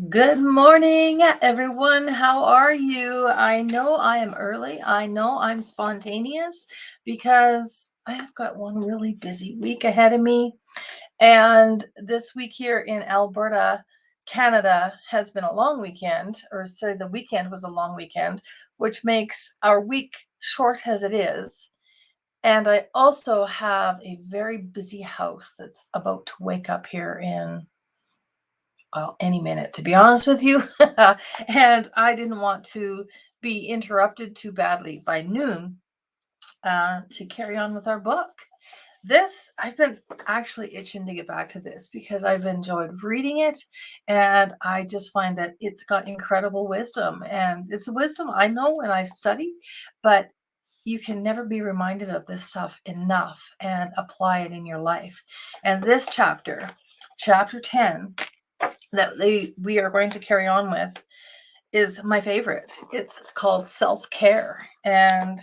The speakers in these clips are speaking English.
Good morning, everyone. How are you? I know I am early. I know I'm spontaneous because I have got one really busy week ahead of me. And this week here in Alberta, Canada, has been a long weekend, or sorry, the weekend was a long weekend, which makes our week short as it is. And I also have a very busy house that's about to wake up here in any minute, to be honest with you. And I didn't want to be interrupted too badly by noon to carry on with our book. I've been actually itching to get back to this because I've enjoyed reading it, and I just find that it's got incredible wisdom. And it's wisdom I know when I study, but you can never be reminded of this stuff enough and apply it in your life. And this chapter 10, that we are going to carry on with is my favorite. It's called self-care, and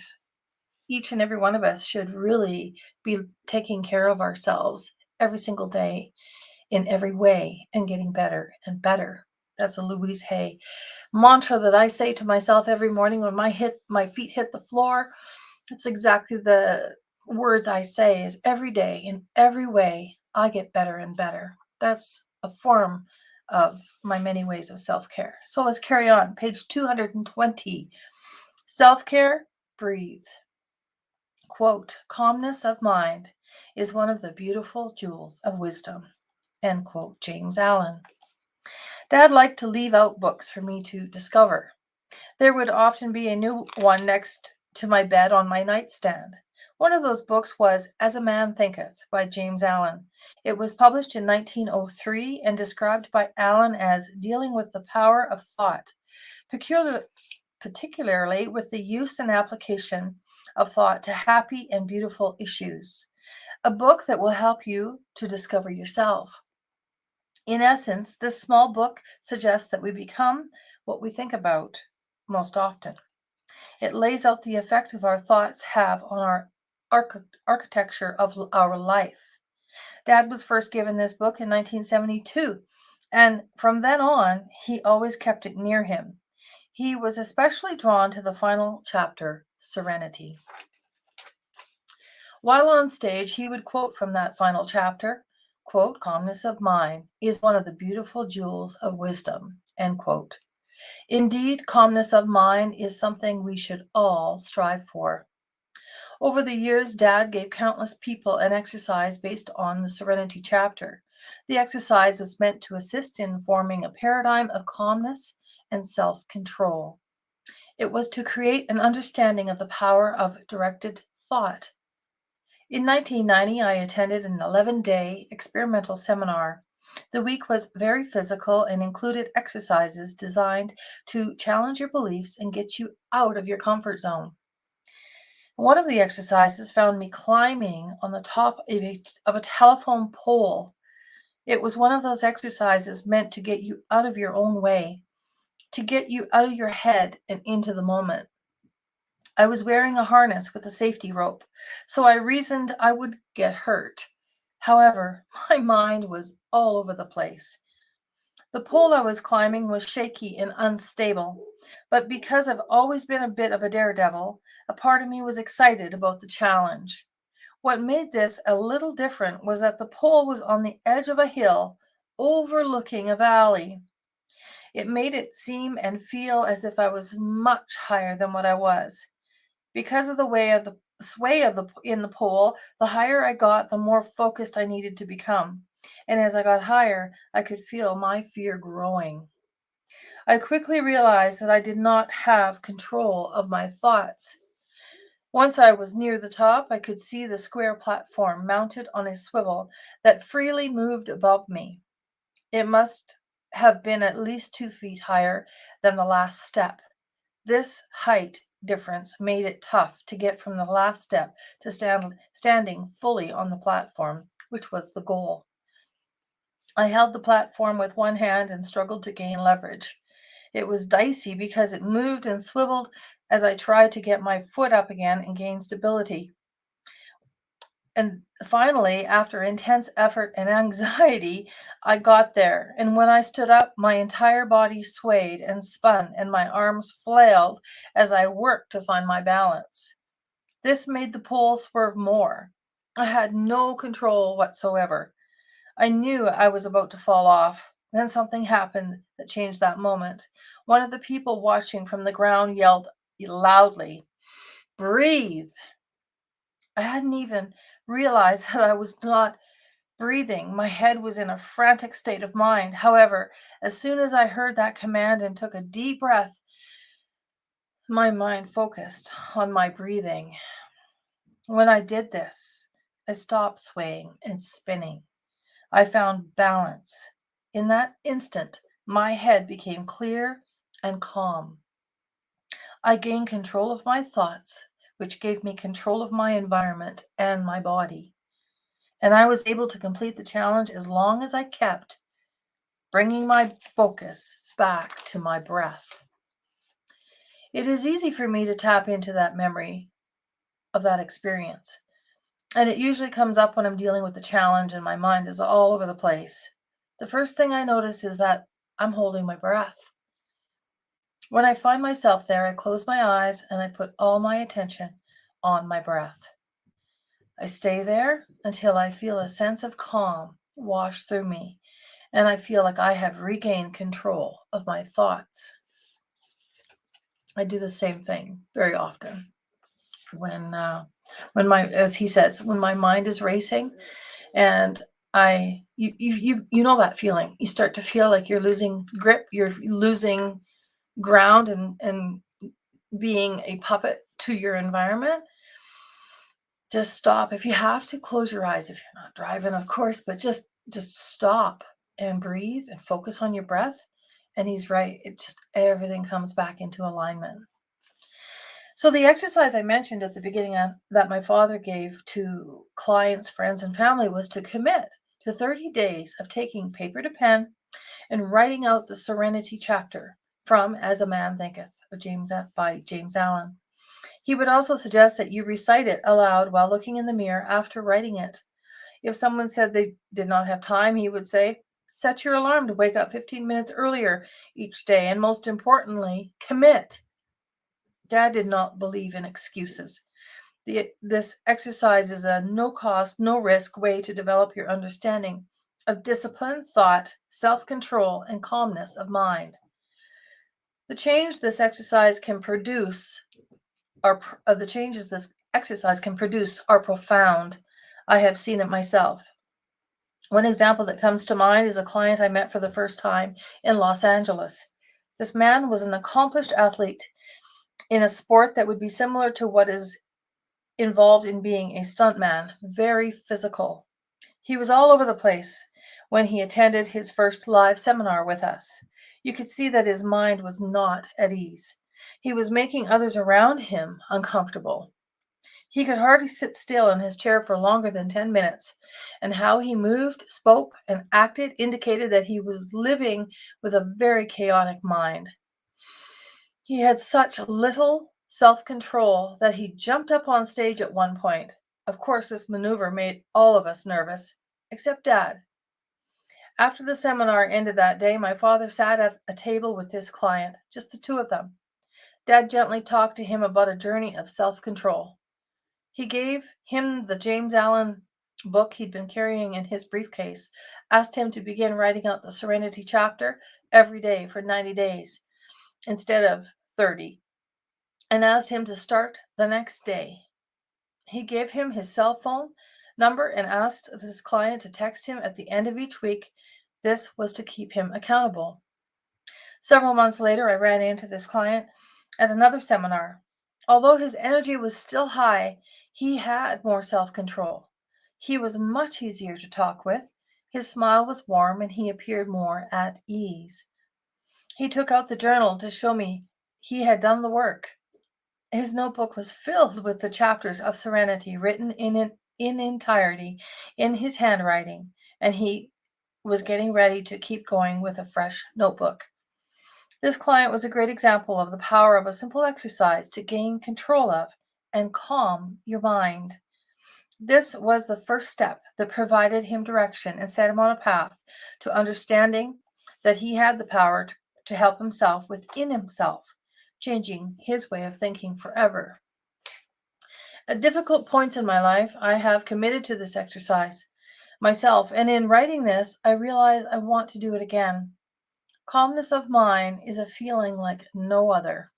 each and every one of us should really be taking care of ourselves every single day in every way and getting better and better. That's a Louise Hay mantra that I say to myself every morning when my feet hit the floor. It's exactly the words I say is every day in every way I get better and better. That's a form of my many ways of self-care. So let's carry on. Page 220. Self-care, breathe. Quote, calmness of mind is one of the beautiful jewels of wisdom. End quote, James Allen. Dad liked to leave out books for me to discover. There would often be a new one next to my bed on my nightstand. One of those books was As a Man Thinketh by James Allen. It was published in 1903 and described by Allen as dealing with the power of thought, particularly with the use and application of thought to happy and beautiful issues. A book that will help you to discover yourself. In essence, this small book suggests that we become what we think about most often. It lays out the effect of our thoughts have on our architecture of our life. Dad was first given this book in 1972, and from then on, he always kept it near him. He was especially drawn to the final chapter, Serenity. While on stage, he would quote from that final chapter, quote, calmness of mind is one of the beautiful jewels of wisdom, end quote. Indeed, calmness of mind is something we should all strive for. Over the years, Dad gave countless people an exercise based on the Serenity chapter. The exercise was meant to assist in forming a paradigm of calmness and self-control. It was to create an understanding of the power of directed thought. In 1990, I attended an 11-day experimental seminar. The week was very physical and included exercises designed to challenge your beliefs and get you out of your comfort zone. One of the exercises found me climbing on the top of a telephone pole. It was one of those exercises meant to get you out of your own way, to get you out of your head and into the moment. I was wearing a harness with a safety rope, so I reasoned I would get hurt. However, my mind was all over the place. The pole I was climbing was shaky and unstable, but because I've always been a bit of a daredevil, a part of me was excited about the challenge. What made this a little different was that the pole was on the edge of a hill overlooking a valley. It made it seem and feel as if I was much higher than what I was. Because of the way of the sway of the in the pole, the higher I got, the more focused I needed to become. And as I got higher, I could feel my fear growing. I quickly realized that I did not have control of my thoughts. Once I was near the top, I could see the square platform mounted on a swivel that freely moved above me. It must have been at least 2 feet higher than the last step. This height difference made it tough to get from the last step to standing fully on the platform, which was the goal. I held the platform with one hand and struggled to gain leverage. It was dicey because it moved and swiveled as I tried to get my foot up again and gain stability. And finally, after intense effort and anxiety, I got there. And when I stood up, my entire body swayed and spun, and my arms flailed as I worked to find my balance. This made the pole swerve more. I had no control whatsoever. I knew I was about to fall off. Then something happened that changed that moment. One of the people watching from the ground yelled loudly, "Breathe!" I hadn't even realized that I was not breathing. My head was in a frantic state of mind. However, as soon as I heard that command and took a deep breath, my mind focused on my breathing. When I did this, I stopped swaying and spinning. I found balance. In that instant, my head became clear and calm. I gained control of my thoughts, which gave me control of my environment and my body. And I was able to complete the challenge as long as I kept bringing my focus back to my breath. It is easy for me to tap into that memory of that experience. And it usually comes up when I'm dealing with the challenge and my mind is all over the place. The first thing I notice is that I'm holding my breath. When I find myself there, I close my eyes and I put all my attention on my breath. I stay there until I feel a sense of calm wash through me and I feel like I have regained control of my thoughts. I do the same thing very often when my, as he says, when my mind is racing and you know that feeling. You start to feel like you're losing grip, you're losing ground, and being a puppet to your environment. Just stop. If you have to, close your eyes if you're not driving, of course, but just stop and breathe and focus on your breath. And he's right. It just everything comes back into alignment. So the exercise I mentioned at the beginning that my father gave to clients, friends, and family was to commit to 30 days of taking paper to pen and writing out the Serenity chapter from As a Man Thinketh by James Allen. He would also suggest that you recite it aloud while looking in the mirror after writing it. If someone said they did not have time, he would say, set your alarm to wake up 15 minutes earlier each day, and most importantly, commit. Dad did not believe in excuses. This exercise is a no cost, no risk way to develop your understanding of discipline, thought, self control, and calmness of mind. The change this exercise can produce the changes this exercise can produce are profound. I have seen it myself. One example that comes to mind is a client I met for the first time in Los Angeles. This man was an accomplished athlete in a sport that would be similar to what is involved in being a stuntman, very physical. He was all over the place when he attended his first live seminar with us. You could see that his mind was not at ease. He was making others around him uncomfortable. He could hardly sit still in his chair for longer than 10 minutes, and how he moved, spoke, and acted indicated that he was living with a very chaotic mind. He had such little self-control that he jumped up on stage at one point. Of course, this maneuver made all of us nervous, except Dad. After the seminar ended that day, my father sat at a table with this client, just the two of them. Dad gently talked to him about a journey of self-control. He gave him the James Allen book he'd been carrying in his briefcase, asked him to begin writing out the Serenity chapter every day for 90 days instead of 30, and asked him to start the next day. He gave him his cell phone number and asked this client to text him at the end of each week. This was to keep him accountable. Several months later, I ran into this client at another seminar. Although his energy was still high, he had more self-control. He was much easier to talk with. His smile was warm and he appeared more at ease. He took out the journal to show me he had done the work. His notebook was filled with the chapters of Serenity written in entirety in his handwriting, and he was getting ready to keep going with a fresh notebook. This client was a great example of the power of a simple exercise to gain control of and calm your mind. This was the first step that provided him direction and set him on a path to understanding that he had the power to help himself within himself, changing his way of thinking forever. At difficult points in my life, I have committed to this exercise myself, and in writing this, I realize I want to do it again. Calmness of mind is a feeling like no other.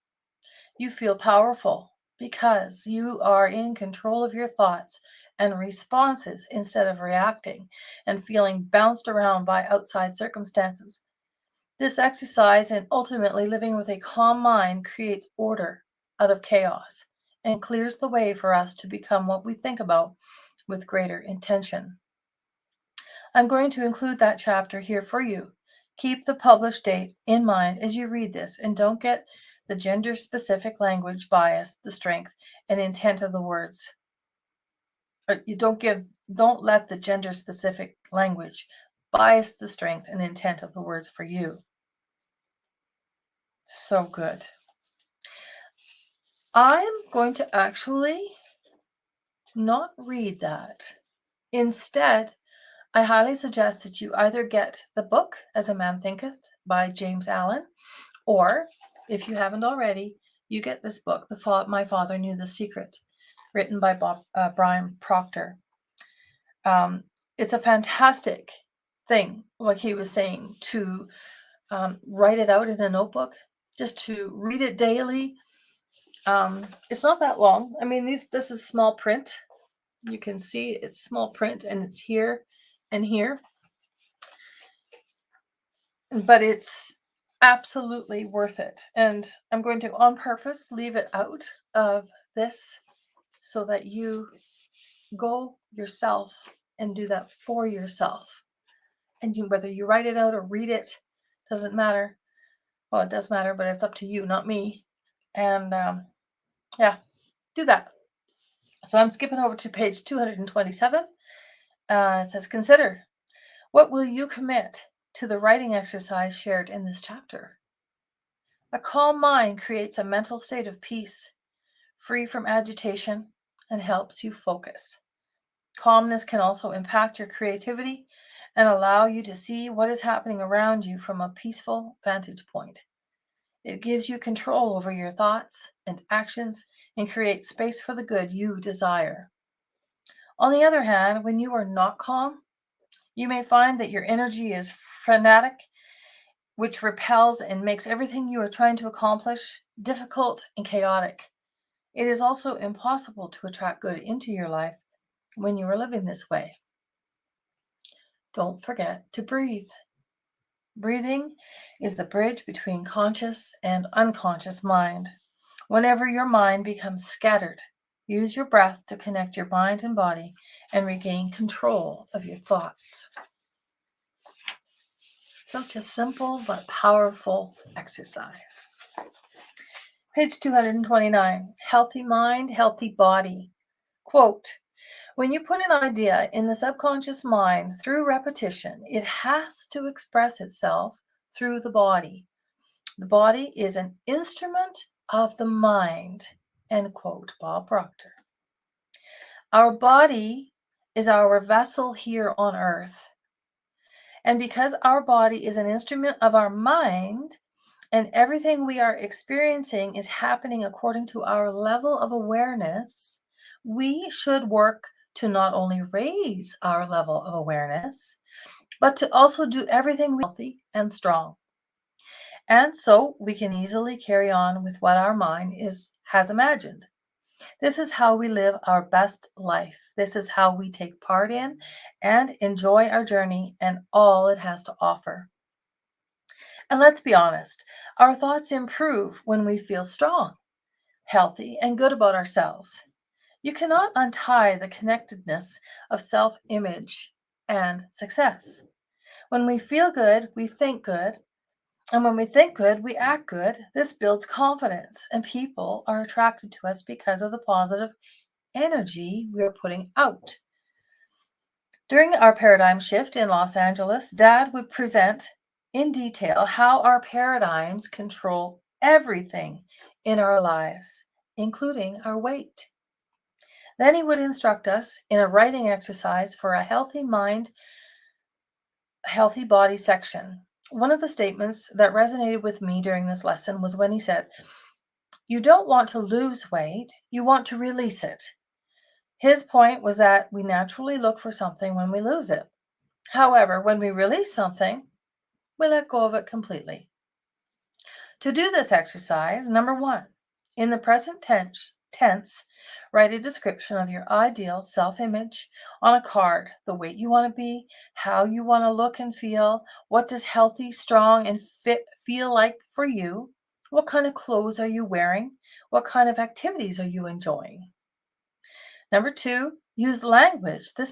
You feel powerful because you are in control of your thoughts and responses instead of reacting and feeling bounced around by outside circumstances. This exercise and ultimately living with a calm mind creates order out of chaos and clears the way for us to become what we think about with greater intention. I'm going to include that chapter here for you. Keep the published date in mind as you read this and don't get the gender specific language bias, the strength and intent of the words. Or you don't let the gender specific language bias the strength and intent of the words for you. So good. I'm going to actually not read that. Instead, I highly suggest that you either get the book As a Man Thinketh by James Allen, or if you haven't already, you get this book, My Father Knew the Secret, written by Brian Proctor. It's a fantastic thing, like he was saying, to write it out in a notebook, just to read it daily. It's not that long. I mean, this is small print. You can see it's small print and it's here and here. But it's absolutely worth it. And I'm going to, on purpose, leave it out of this so that you go yourself and do that for yourself. And whether you write it out or read it, doesn't matter. Well, it does matter, but it's up to you, not me. And yeah, do that. So I'm skipping over to page 227. It says, consider, what will you commit to the writing exercise shared in this chapter? A calm mind creates a mental state of peace, free from agitation, and helps you focus. Calmness can also impact your creativity and allow you to see what is happening around you from a peaceful vantage point. It gives you control over your thoughts and actions and creates space for the good you desire. On the other hand, when you are not calm, you may find that your energy is frenetic, which repels and makes everything you are trying to accomplish difficult and chaotic. It is also impossible to attract good into your life when you are living this way. Don't forget to breathe. Breathing is the bridge between conscious and unconscious mind. Whenever your mind becomes scattered, use your breath to connect your mind and body and regain control of your thoughts. Such a simple but powerful exercise. Page 229, healthy mind, healthy body. Quote, when you put an idea in the subconscious mind through repetition, it has to express itself through the body. The body is an instrument of the mind, end quote, Bob Proctor. Our body is our vessel here on earth. And because our body is an instrument of our mind, and everything we are experiencing is happening according to our level of awareness, we should work to not only raise our level of awareness, but to also do everything healthy and strong. And so we can easily carry on with what our mind has imagined. This is how we live our best life. This is how we take part in and enjoy our journey and all it has to offer. And let's be honest, our thoughts improve when we feel strong, healthy, and good about ourselves. You cannot untie the connectedness of self-image and success. When we feel good, we think good. And when we think good, we act good. This builds confidence, and people are attracted to us because of the positive energy we are putting out. During our paradigm shift in Los Angeles, Dad would present in detail how our paradigms control everything in our lives, including our weight. Then he would instruct us in a writing exercise for a healthy mind, healthy body section. One of the statements that resonated with me during this lesson was when he said, "You don't want to lose weight, you want to release it." His point was that we naturally look for something when we lose it. However, when we release something, we let go of it completely. To do this exercise, number one, in the present tense, write a description of your ideal self-image on a card, the weight you want to be, how you want to look and feel, what does healthy, strong, and fit feel like for you, what kind of clothes are you wearing, what kind of activities are you enjoying. Number two, use language that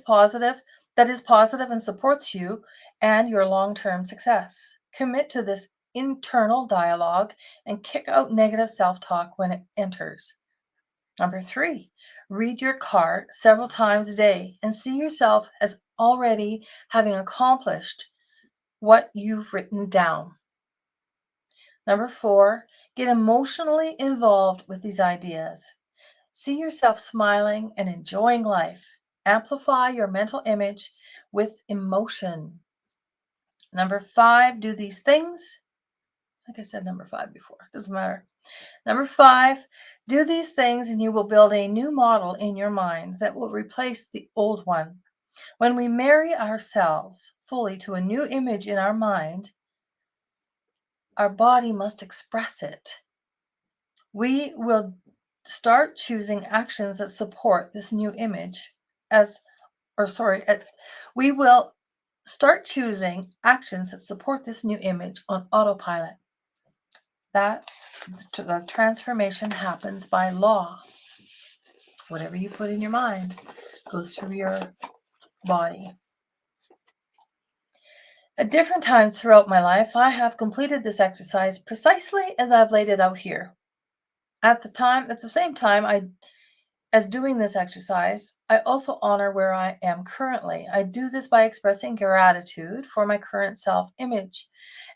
is positive and supports you and your long-term success. Commit to this internal dialogue and kick out negative self-talk when it enters. Number three, read your card several times a day and see yourself as already having accomplished what you've written down. Number four, get emotionally involved with these ideas. See yourself smiling and enjoying life. Amplify your mental image with emotion. Number five, do these things. Like I said, number five before, doesn't matter. Number five, do these things and you will build a new model in your mind that will replace the old one. When we marry ourselves fully to a new image in our mind, our body must express it. We will start choosing actions that support this new image we will start choosing actions that support this new image on autopilot. That's the transformation happens by law. Whatever you put in your mind goes through your body. At different times throughout my life, I have completed this exercise precisely as I've laid it out here. At the same time, as doing this exercise, I also honor where I am currently. I do this by expressing gratitude for my current self-image,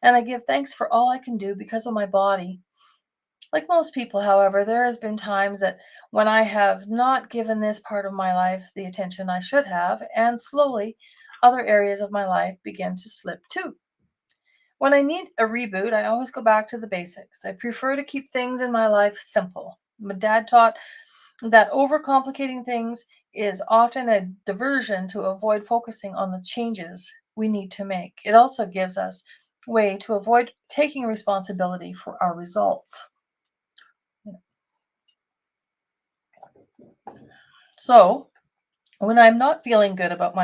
and I give thanks for all I can do because of my body. Like most people, however, there has been times that when I have not given this part of my life the attention I should have, and slowly other areas of my life begin to slip too. When I need a reboot, I always go back to the basics. I prefer to keep things in my life simple. My dad taught that overcomplicating things is often a diversion to avoid focusing on the changes we need to make. It also gives us a way to avoid taking responsibility for our results. So, when I'm not feeling good about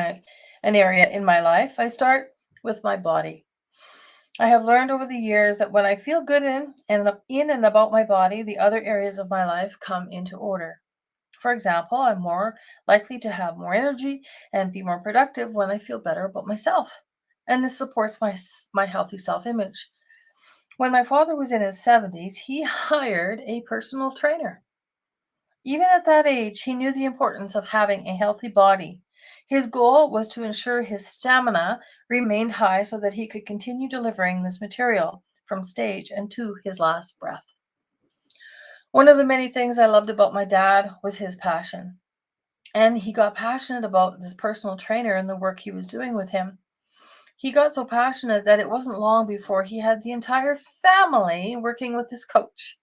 an area in my life, I start with my body. I have learned over the years that when I feel good in and about my body, the other areas of my life come into order. For example, I'm more likely to have more energy and be more productive when I feel better about myself. And this supports my healthy self-image. When my father was in his 70s, he hired a personal trainer. Even at that age, he knew the importance of having a healthy body. His goal was to ensure his stamina remained high so that he could continue delivering this material from stage and to his last breath. One of the many things I loved about my dad was his passion. And he got passionate about this personal trainer and the work he was doing with him. He got so passionate that it wasn't long before he had the entire family working with this coach.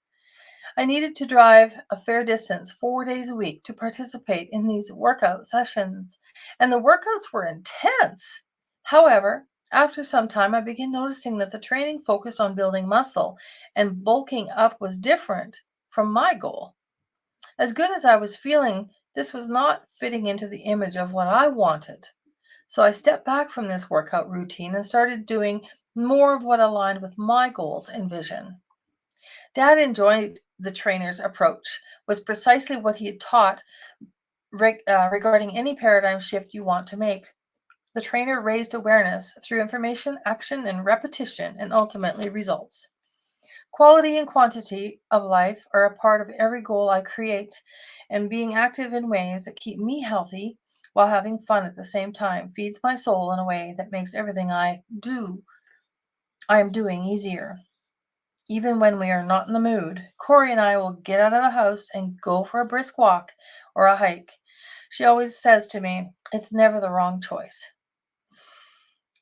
I needed to drive a fair distance 4 days a week to participate in these workout sessions, and the workouts were intense. However, after some time, I began noticing that the training focused on building muscle, and bulking up was different from my goal. As good as I was feeling, this was not fitting into the image of what I wanted. So I stepped back from this workout routine and started doing more of what aligned with my goals and vision. Dad enjoyed the trainer's approach, was precisely what he had taught regarding any paradigm shift you want to make. The trainer raised awareness through information, action, and repetition, and ultimately results. Quality and quantity of life are a part of every goal I create, and being active in ways that keep me healthy while having fun at the same time feeds my soul in a way that makes everything I am doing easier. Even when we are not in the mood, Corey and I will get out of the house and go for a brisk walk or a hike. She always says to me, it's never the wrong choice.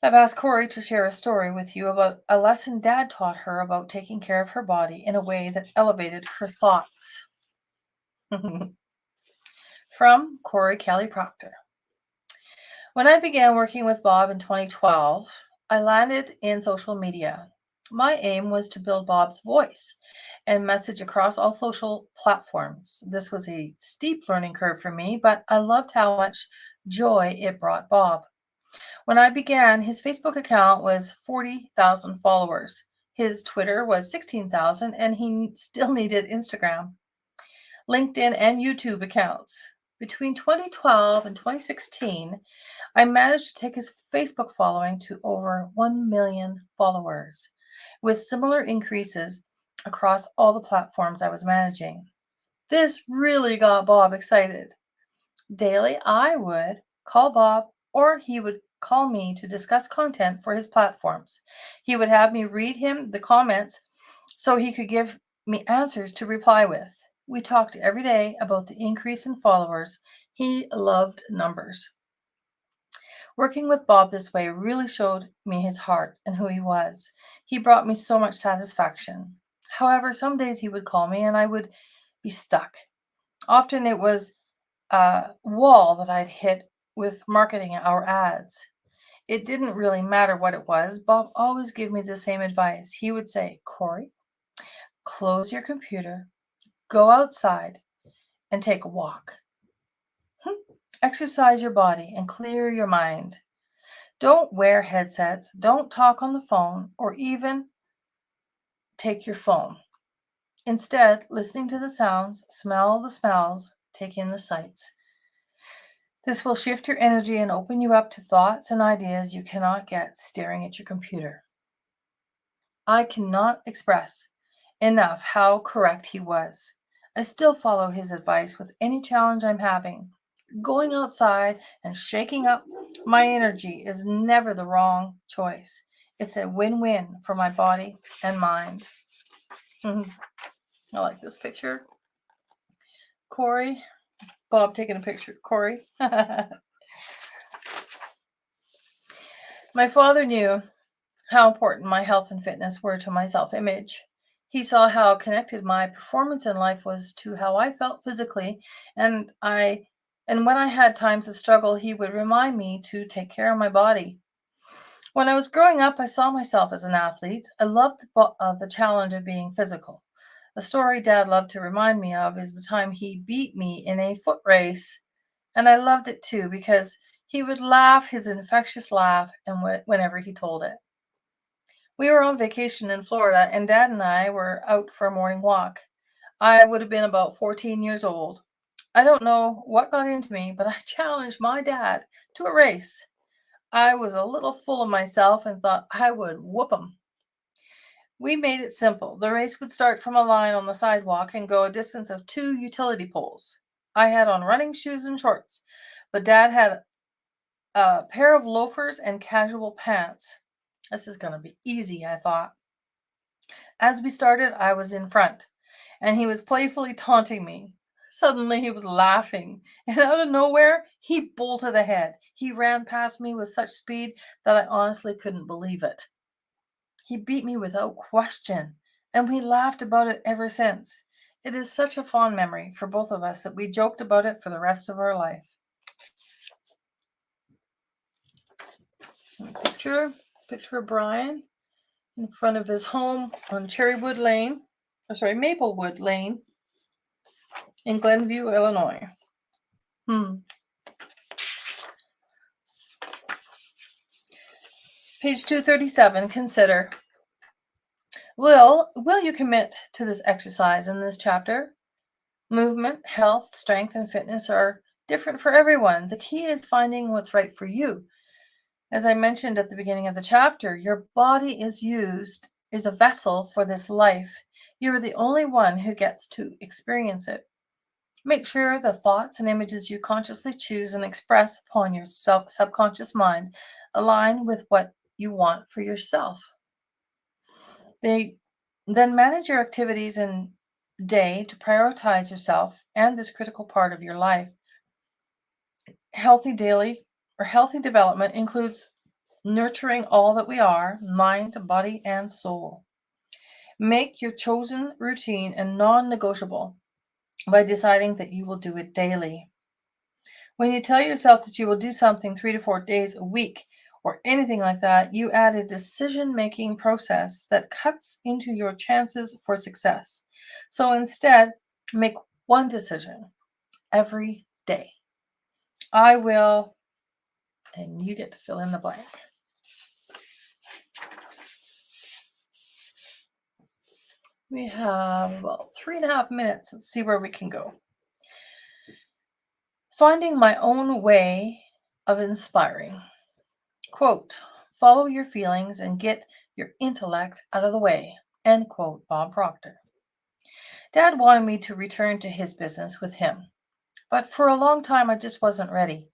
I've asked Corey to share a story with you about a lesson Dad taught her about taking care of her body in a way that elevated her thoughts. From Corey Kelly Proctor. When I began working with Bob in 2012, I landed in social media. My aim was to build Bob's voice and message across all social platforms. This was a steep learning curve for me, but I loved how much joy it brought Bob. When I began, his Facebook account was 40,000 followers. His Twitter was 16,000, and he still needed Instagram, LinkedIn, and YouTube accounts. Between 2012 and 2016, I managed to take his Facebook following to over 1 million followers, with similar increases across all the platforms I was managing. This really got Bob excited. Daily, I would call Bob, or he would call me to discuss content for his platforms. He would have me read him the comments so he could give me answers to reply with. We talked every day about the increase in followers. He loved numbers. Working with Bob this way really showed me his heart and who he was. He brought me so much satisfaction. However, some days he would call me and I would be stuck. Often it was a wall that I'd hit with marketing our ads. It didn't really matter what it was. Bob always gave me the same advice. He would say, Corey, close your computer, go outside, and take a walk. Exercise your body and clear your mind. Don't wear headsets, don't talk on the phone, or even take your phone. Instead, listening to the sounds, smell the smells, take in the sights. This will shift your energy and open you up to thoughts and ideas you cannot get staring at your computer. I cannot express enough how correct he was. I still follow his advice with any challenge I'm having. Going outside and shaking up my energy is never the wrong choice. It's a win-win for my body and mind. I like this picture. Corey, Bob taking a picture. Corey. My father knew how important my health and fitness were to my self-image. He saw how connected my performance in life was to how I felt physically, and when I had times of struggle, he would remind me to take care of my body. When I was growing up, I saw myself as an athlete. I loved the challenge of being physical. A story Dad loved to remind me of is the time he beat me in a foot race, and I loved it too because he would laugh his infectious laugh and whenever he told it. We were on vacation in Florida, and Dad and I were out for a morning walk. I would have been about 14 years old. I don't know what got into me, but I challenged my dad to a race. I was a little full of myself and thought I would whoop him. We made it simple. The race would start from a line on the sidewalk and go a distance of 2 utility poles. I had on running shoes and shorts, but Dad had a pair of loafers and casual pants. This is going to be easy, I thought. As we started, I was in front, and he was playfully taunting me. Suddenly, he was laughing, and out of nowhere, he bolted ahead. He ran past me with such speed that I honestly couldn't believe it. He beat me without question, and we laughed about it ever since. It is such a fond memory for both of us that we joked about it for the rest of our life. Picture of Brian in front of his home on Maplewood Lane in Glenview, Illinois. Page 237, consider. Will you commit to this exercise in this chapter? Movement, health, strength, and fitness are different for everyone. The key is finding what's right for you. As I mentioned at the beginning of the chapter, your body is a vessel for this life. You are the only one who gets to experience it. Make sure the thoughts and images you consciously choose and express upon your subconscious mind align with what you want for yourself. Then manage your activities and day to prioritize yourself and this critical part of your life. Healthy development includes nurturing all that we are, mind, body, and soul. Make your chosen routine a non-negotiable by deciding that you will do it daily. When you tell yourself that you will do something 3 to 4 days a week or anything like that, you add a decision-making process that cuts into your chances for success. So instead, make one decision every day. I will, and you get to fill in the blank. We have about 3.5 minutes. Let's see where we can go. Finding my own way of inspiring. Quote, follow your feelings and get your intellect out of the way. End quote, Bob Proctor. Dad wanted me to return to his business with him, but for a long time I just wasn't ready.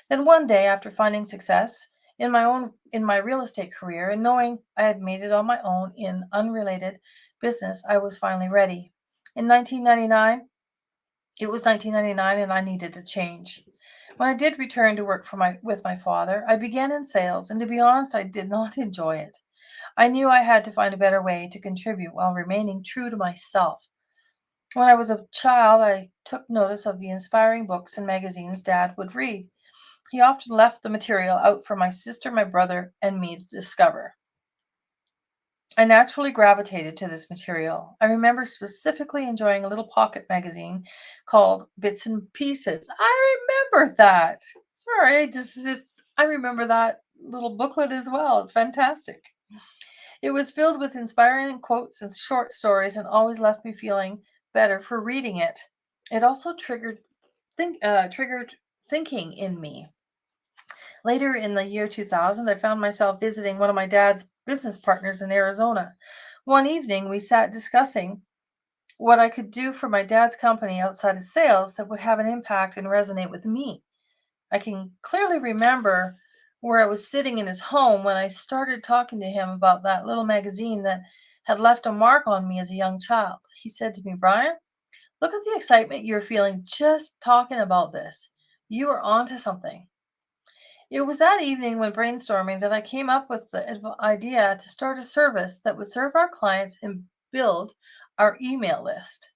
Then one day, after finding success in my real estate career and knowing I had made it on my own in unrelated business, I was finally ready. In 1999, it was 1999 and I needed to change. When I did return to work with my father, I began in sales, and to be honest, I did not enjoy it. I knew I had to find a better way to contribute while remaining true to myself. When I was a child, I took notice of the inspiring books and magazines Dad would read. He often left the material out for my sister, my brother, and me to discover. I naturally gravitated to this material. I remember specifically enjoying a little pocket magazine called Bits and Pieces. I remember that. Sorry, I remember that little booklet as well. It's fantastic. It was filled with inspiring quotes and short stories and always left me feeling better for reading it. It also triggered thinking in me. Later in the year 2000, I found myself visiting one of my dad's business partners in Arizona. One evening, we sat discussing what I could do for my dad's company outside of sales that would have an impact and resonate with me. I can clearly remember where I was sitting in his home when I started talking to him about that little magazine that had left a mark on me as a young child. He said to me, Brian, look at the excitement you're feeling just talking about this. You are onto something. It was that evening when brainstorming that I came up with the idea to start a service that would serve our clients and build our email list.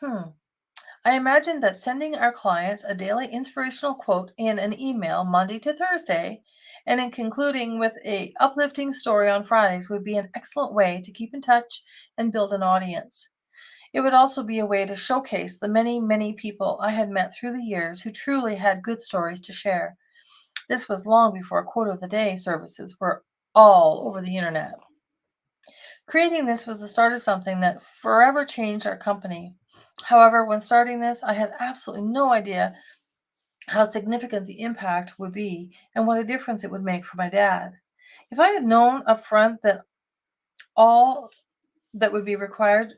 I imagined that sending our clients a daily inspirational quote in an email Monday to Thursday, and in concluding with a uplifting story on Fridays would be an excellent way to keep in touch and build an audience. It would also be a way to showcase the many, many people I had met through the years who truly had good stories to share. This was long before quote of the day services were all over the internet. Creating this was the start of something that forever changed our company. However, when starting this, I had absolutely no idea how significant the impact would be and what a difference it would make for my dad. If I had known up front that all that would be required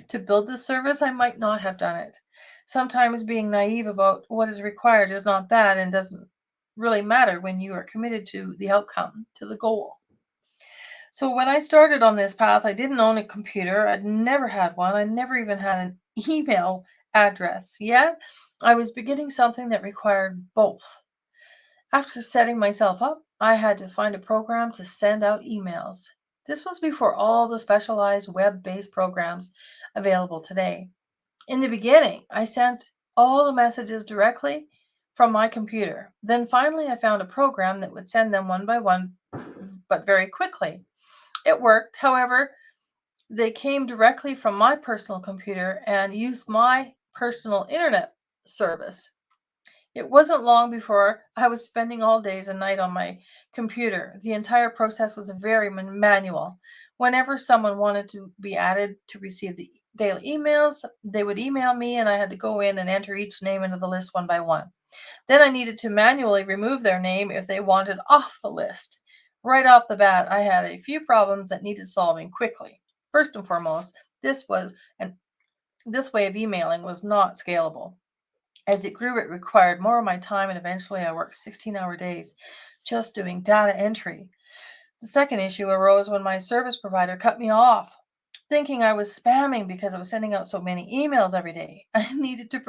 to build this service, I might not have done it. Sometimes being naive about what is required is not bad and doesn't really matter when you are committed to the outcome, to the goal. So when I started on this path, I didn't own a computer. I'd never had one. I never even had an email address. Yet I was beginning something that required both. After setting myself up, I had to find a program to send out emails. This was before all the specialized web-based programs available today. In the beginning, I sent all the messages directly from my computer. Then finally, I found a program that would send them one by one, but very quickly. It worked. However, they came directly from my personal computer and used my personal internet service. It wasn't long before I was spending all days and night on my computer. The entire process was very manual. Whenever someone wanted to be added to receive the daily emails, they would email me and I had to go in and enter each name into the list one by one. Then I needed to manually remove their name if they wanted off the list. Right off the bat, I had a few problems that needed solving quickly. First and foremost, this way of emailing was not scalable. As it grew, it required more of my time, and eventually I worked 16-hour days just doing data entry. The second issue arose when my service provider cut me off thinking I was spamming because I was sending out so many emails every day. I needed to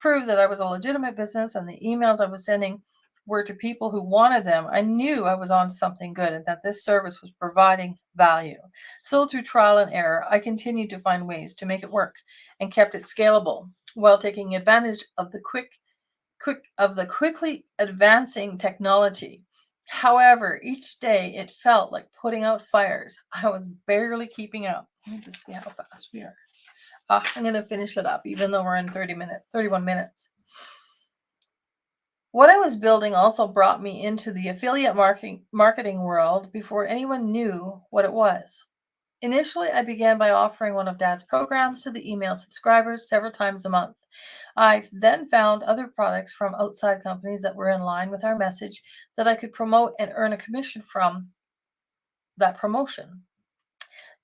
prove that I was a legitimate business, and the emails I was sending were to people who wanted them. I knew I was on something good and that this service was providing value. So through trial and error, I continued to find ways to make it work and kept it scalable while taking advantage of the quickly advancing technology. However, each day it felt like putting out fires. I was barely keeping up. Let me just see how fast we are. I'm going to finish it up, even though we're in 31 minutes. What I was building also brought me into the affiliate marketing world before anyone knew what it was. Initially, I began by offering one of Dad's programs to the email subscribers several times a month. I then found other products from outside companies that were in line with our message that I could promote and earn a commission from that promotion.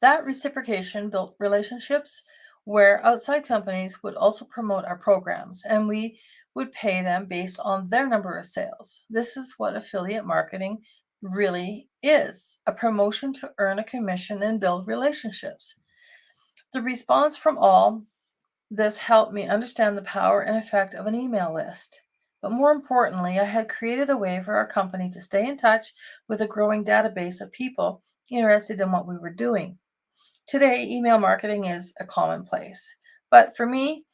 That reciprocation built relationships where outside companies would also promote our programs, and we would pay them based on their number of sales. This is what affiliate marketing really is, a promotion to earn a commission and build relationships. The response from all this helped me understand the power and effect of an email list. But more importantly, I had created a way for our company to stay in touch with a growing database of people interested in what we were doing. Today, email marketing is a commonplace. But for me,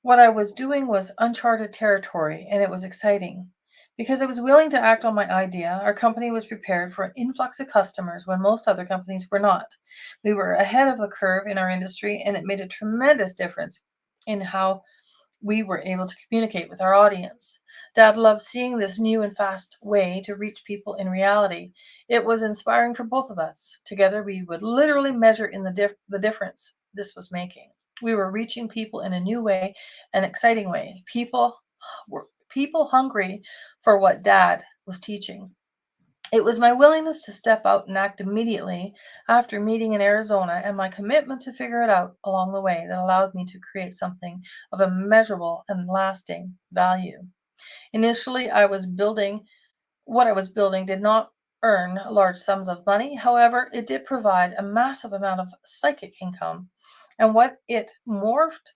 what I was doing was uncharted territory, and it was exciting. Because I was willing to act on my idea, our company was prepared for an influx of customers when most other companies were not. We were ahead of the curve in our industry, and it made a tremendous difference in how we were able to communicate with our audience. Dad loved seeing this new and fast way to reach people in reality. It was inspiring for both of us. Together, we would literally measure in the difference this was making. We were reaching people in a new way, an exciting way. People hungry for what Dad was teaching. It was my willingness to step out and act immediately after meeting in Arizona and my commitment to figure it out along the way that allowed me to create something of a measurable and lasting value. Initially, what I was building did not earn large sums of money. However, it did provide a massive amount of psychic income. And what it morphed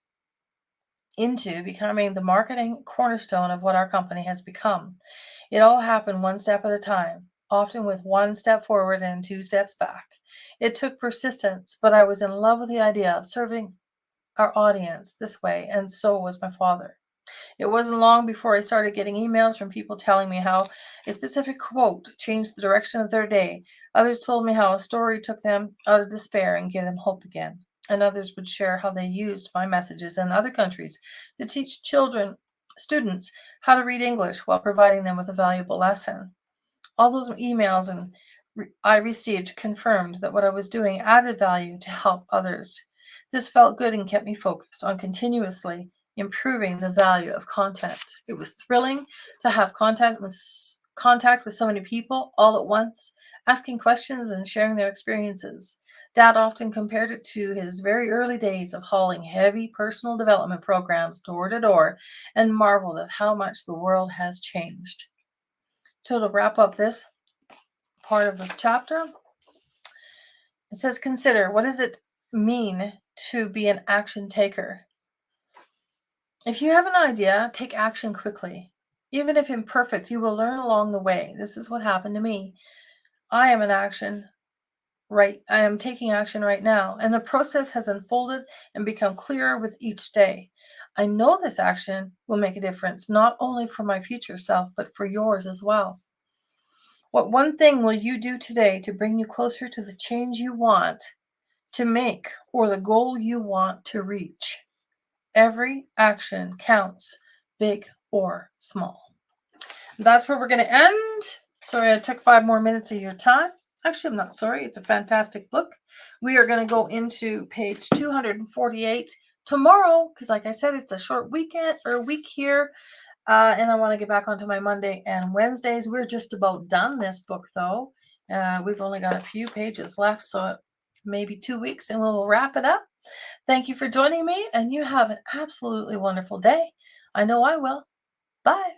into becoming the marketing cornerstone of what our company has become. It all happened one step at a time, often with one step forward and two steps back. It took persistence, but I was in love with the idea of serving our audience this way, and so was my father. It wasn't long before I started getting emails from people telling me how a specific quote changed the direction of their day. Others told me how a story took them out of despair and gave them hope again. And others would share how they used my messages in other countries to teach students how to read English while providing them with a valuable lesson. All those emails I received confirmed that what I was doing added value to help others. This felt good and kept me focused on continuously improving the value of content. It was thrilling to have contact with so many people all at once, asking questions and sharing their experiences. Dad often compared it to his very early days of hauling heavy personal development programs door to door and marveled at how much the world has changed. So to wrap up this part of this chapter, it says, consider, what does it mean to be an action taker? If you have an idea, take action quickly. Even if imperfect, you will learn along the way. This is what happened to me. I am taking action right now, and the process has unfolded and become clearer with each day. I know this action will make a difference, not only for my future self, but for yours as well. What one thing will you do today to bring you closer to the change you want to make or the goal you want to reach? Every action counts, big or small. That's where we're going to end. Sorry, I took 5 more minutes of your time. Actually, I'm not sorry. It's a fantastic book. We are going to go into page 248 tomorrow because, like I said, it's a short week here. And I want to get back onto my Monday and Wednesdays. We're just about done this book, though. We've only got a few pages left, so maybe 2 weeks and we'll wrap it up. Thank you for joining me, and you have an absolutely wonderful day. I know I will. Bye.